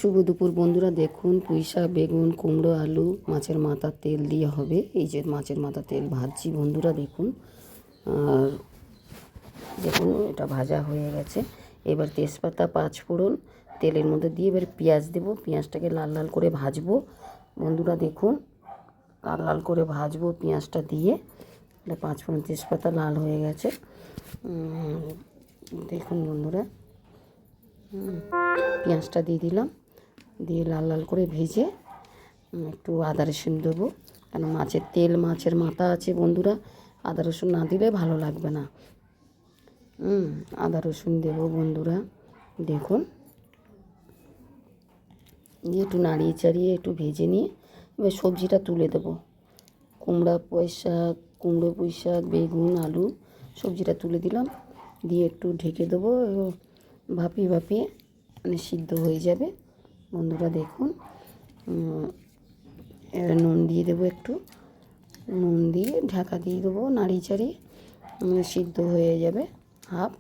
শুভ দুপুর বন্ধুরা, দেখুন পুঁই শাক, বেগুন, কুমড়ো, আলু, মাছের মাথার তেল দিয়ে হবে। এই যে মাছের মাথার তেল ভাজছি বন্ধুরা, দেখুন। আর দেখুন এটা ভাজা হয়ে গেছে। এবার তেজপাতা, পাঁচফোড়ন তেলের মধ্যে দিয়ে এবার পেঁয়াজ দেবো। পেঁয়াজটাকে লাল লাল করে ভাজবো বন্ধুরা, দেখুন লাল লাল করে ভাজবো পেঁয়াজটা দিয়ে। এটা পাঁচফোড়ন, তেজপাতা লাল হয়ে গেছে। দেখুন বন্ধুরা, পেঁয়াজটা দিয়ে দিলাম, দিয়ে লাল লাল করে ভেজে একটু আদা রসুন দেবো, কেন মাছের তেল, মাছের মাথা আছে বন্ধুরা, আদা রসুন না দিলে ভালো লাগবে না। আদা রসুন দেবো বন্ধুরা, দেখুন। দিয়ে একটু নাড়িয়ে চাড়িয়ে একটু ভেজে নিয়ে এবার সবজিটা তুলে দেবো। কুমড়ো পুঁই শাক, বেগুন, আলু সবজিটা তুলে দিলাম, দিয়ে একটু ঢেকে দেবো। ভাপিয়ে মানে সিদ্ধ হয়ে যাবে বন্ধুরা, দেখুন। এবার নুন দিয়ে দেবো, একটু নুন দিয়ে ঢাকা দিয়ে দেবো, নাড়িয়ে চাড়িয়ে সিদ্ধ হয়ে যাবে। হাফ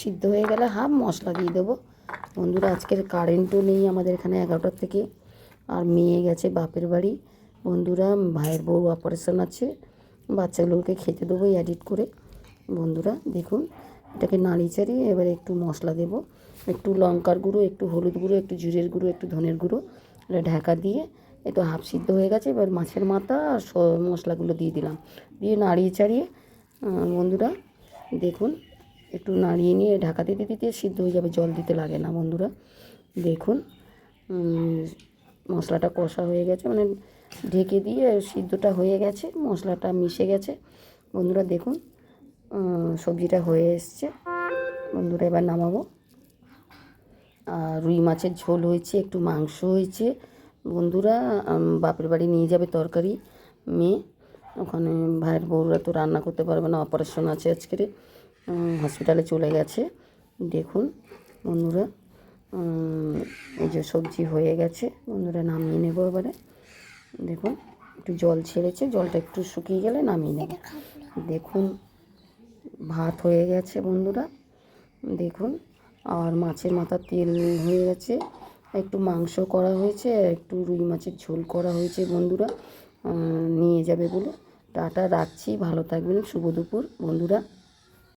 সিদ্ধ হয়ে গেলে হাফ মশলা দিয়ে দেবো বন্ধুরা। আজকের কারেন্টও নেই আমাদের এখানে 11টার থেকে, আর মেয়ে গেছে বাপের বাড়ি বন্ধুরা। ভাইয়ের বউ অপারেশন আছে, বাচ্চাগুলোকে খেতে দেবো এডিট করে বন্ধুরা। দেখুন এটাকে নাড়িয়ে চাড়িয়ে এবার একটু মশলা দেবো, একটু লঙ্কার গুঁড়ো, একটু হলুদ গুঁড়ো, একটু জিরের গুঁড়ো, একটু ধনের গুঁড়ো, এটা ঢাকা দিয়ে একটু হাফ সিদ্ধ হয়ে গেছে। এবার মাছের মাথা আর মশলাগুলো দিয়ে দিলাম, দিয়ে নাড়িয়ে চাড়িয়ে বন্ধুরা দেখুন একটু নাড়িয়ে নিয়ে ঢাকা দিতে দিতে সিদ্ধ হয়ে যাবে, জল দিতে লাগে না বন্ধুরা। দেখুন মশলাটা কষা হয়ে গেছে, মানে ঢেকে দিয়ে সিদ্ধটা হয়ে গেছে, মশলাটা মিশে গেছে বন্ধুরা। দেখুন সবজিটা হয়ে এসছে বন্ধুরা, এবার নামাবো। আর রুই মাছের ঝোল হয়েছে, একটু মাংস হয়েছে বন্ধুরা। বাপের বাড়ি নিয়ে যাবে তরকারি মেয়ে, ওখানে ভাইয়ের বউরা তো রান্না করতে পারবে না, অপারেশন আছে আজকের, হসপিটালে চলে গেছে। দেখুন বন্ধুরা, এই যে সবজি হয়ে গেছে বন্ধুরা, নামিয়ে নেবো এবারে। দেখুন একটু জল ছেড়েছে, জলটা একটু শুকিয়ে গেলে নামিয়ে নেব। দেখুন ভাত হয়ে গেছে বন্ধুরা, দেখুন। আর মাছের মাথার তেল হয়ে গেছে, একটু মাংস করা হয়েছে, একটু রুই মাছের ঝোল করা হয়েছে বন্ধুরা, নিয়ে যাবে বলে। টাটা, রাখছি, ভালো থাকবেন, শুভ দুপুর বন্ধুরা।